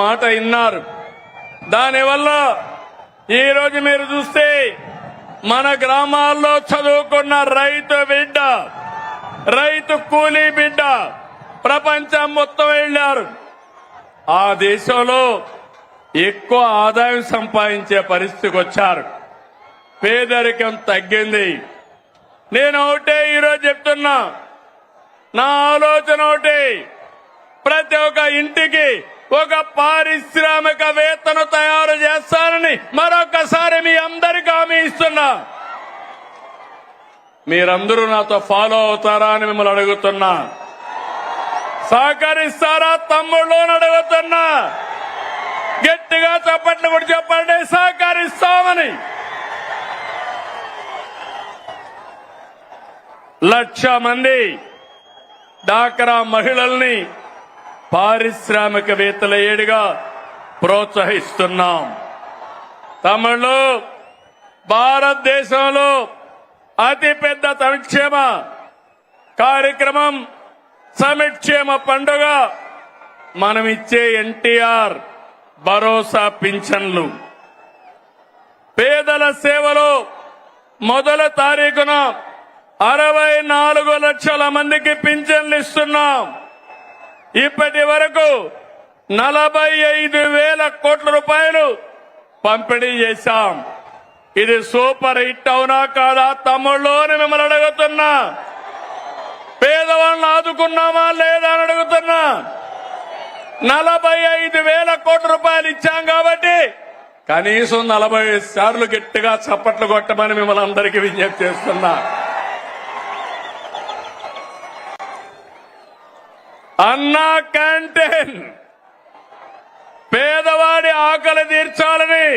మాట విన్నారు. దానివల్ల ఈరోజు మీరు చూస్తే మన గ్రామాల్లో చదువుకున్న రైతు బిడ్డ, రైతు కూలీ బిడ్డ ప్రపంచం మొత్తం వెళ్ళారు. ఆ దేశంలో ఎక్కువ ఆదాయం సంపాదించే పరిస్థితికి వచ్చారు. పేదరికం తగ్గింది. నేను ఒకటే ఈరోజు చెప్తున్నా, నా ఆలోచన ఒకటి, ప్రతి ఒక్క ఇంటికి ఒక పారిశ్రామికవేత్తను తయారు చేస్తానని మరొకసారి మీ అందరికీ హామీ ఇస్తున్నా. మీరందరూ నాతో ఫాలో అవుతారా అని మిమ్మల్ని అడుగుతున్నా. సహకరిస్తారా తమ్ముళ్ళు అని అడుగుతున్నా. గట్టిగా చప్పట్లు కూడా చెప్పండి, సహకరిస్తామని. 1,00,000 మంది డాక్రా మహిళల్ని పారిశ్రామికవేత్తల ఏడుగా ప్రోత్సహిస్తున్నాం. తమిళలో భారతదేశంలో అతిపెద్ద సంక్షేమ కార్యక్రమం సంక్షేమ పండుగ మనం ఇచ్చే ఎన్టీఆర్ భరోసా పింఛన్లు. పేదల సేవలో మొదటి తారీఖున 64 లక్షల మందికి పింఛన్లు ఇస్తున్నాం. ఇప్పటి వరకు 45,000 కోట్ల రూపాయలు పంపిణీ చేశాం. ఇది సూపర్ హిట్ అవునా కాదా తమ్ముళ్ళు అని మిమ్మల్ని అడుగుతున్నా. పేదవాళ్ళని ఆదుకున్నామా లేదా అని అడుగుతున్నా. 45,000 కోట్ల రూపాయలు ఇచ్చాం కాబట్టి కనీసం 40 సార్లు గట్టిగా చప్పట్లు కొట్టమని మిమ్మల్ని అందరికీ విజ్ఞప్తి చేస్తున్నా. అన్నా క్యాంటీన్, పేదవాడి ఆకలి తీర్చాలని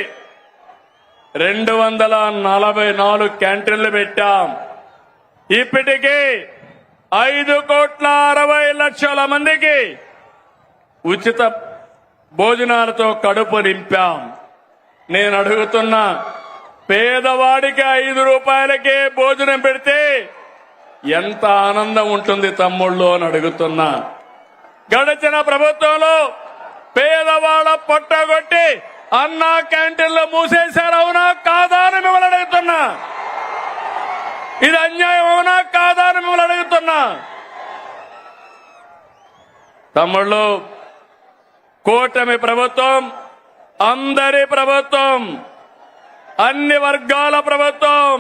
244 క్యాంటీన్లు పెట్టాం. ఇప్పటికీ 5,60,00,000 మందికి ఉచిత భోజనాలతో కడుపు నింపాం. నేను అడుగుతున్నా, పేదవాడికి 5 రూపాయలకే భోజనం పెడితే ఎంత ఆనందం ఉంటుంది తమ్ముళ్ళు అని అడుగుతున్నా. గడిచిన ప్రభుత్వంలో పేదవాళ్ళ పొట్టగొట్టి అన్నా క్యాంటీన్లు మూసేశారు, అవునా కాదా అని మిమ్మల్ని అడుగుతున్నా. ఇది అన్యాయం అవునా కాదా అని మిమ్మల్ని అడుగుతున్నా. తమ్ముళ్ళు, కూటమి ప్రభుత్వం అందరి ప్రభుత్వం, అన్ని వర్గాల ప్రభుత్వం.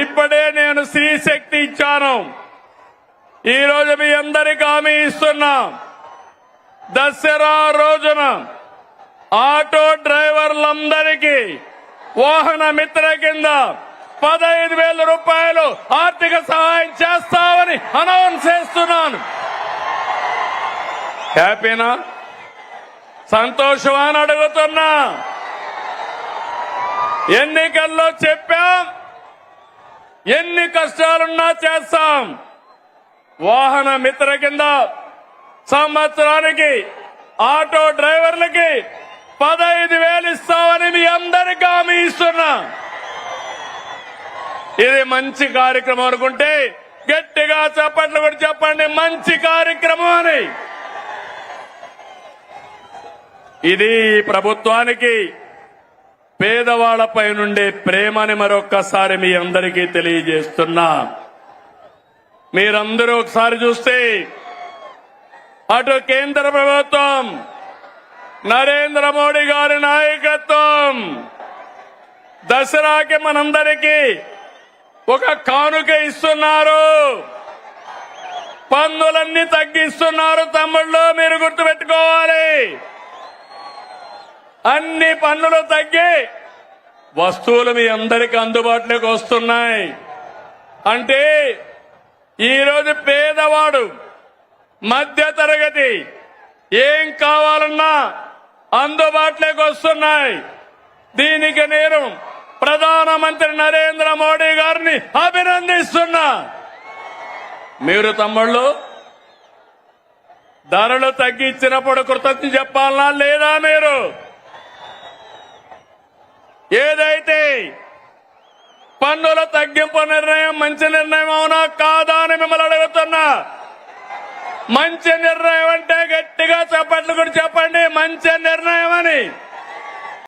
ఇప్పుడే నేను స్త్రీ శక్తి ఇచ్చాను. ఈ రోజు మీ అందరికీ హామీ ఇస్తున్నా, దసరా రోజున ఆటో డ్రైవర్లందరికీ వాహన మిత్ర కింద 15,000 రూపాయలు ఆర్థిక సహాయం చేస్తామని అనౌన్స్ చేస్తున్నాను. హ్యాపీనా, సంతోషమా అని అడుగుతున్నా. ఎన్నికల్లో చెప్పాం, ఎన్ని కష్టాలున్నా చేస్తాం. వాహన మిత్ర కింద సంవత్సరానికి ఆటో డ్రైవర్లకి 15,000 ఇస్తామని మీ అందరికీ హామీ ఇస్తున్నా. ఇది మంచి కార్యక్రమం అనుకుంటే గట్టిగా చప్పట్లు కూడా చెప్పండి, మంచి కార్యక్రమం అని. ఇది ప్రభుత్వానికి పేదవాళ్లపై నుండే ప్రేమని మరొక్కసారి మీ అందరికీ తెలియజేస్తున్నా. మీరందరూ ఒకసారి చూస్తే అటు కేంద్ర ప్రభుత్వం, నరేంద్ర మోడీ గారి నాయకత్వం దసరాకి మనందరికీ ఒక కానుక ఇస్తున్నారు. పన్నులన్నీ తగ్గిస్తున్నారు తమ్ముళ్ళు, మీరు గుర్తుపెట్టుకోవాలి. అన్ని పన్నులు తగ్గి వస్తువులు మీ అందరికీ అందుబాటులోకి వస్తున్నాయి. అంటే ఈరోజు పేదవాడు, మధ్య తరగతి ఏం కావాలన్నా అందుబాటులోకి వస్తున్నాయి. దీనికి నేను ప్రధానమంత్రి నరేంద్ర మోడీ గారిని అభినందిస్తున్నా. మీరు తమ్ముళ్ళు ధరలు తగ్గించినప్పుడు కృతజ్ఞత చెప్పాలనా లేదా? మీరు ఏదైతే పన్నుల తగ్గింపు నిర్ణయం మంచి నిర్ణయం అవునా కాదా అని మిమ్మల్ని అడుగుతున్నా. మంచి నిర్ణయం అంటే గట్టిగా చప్పట్లు కూడా చెప్పండి మంచి నిర్ణయం అని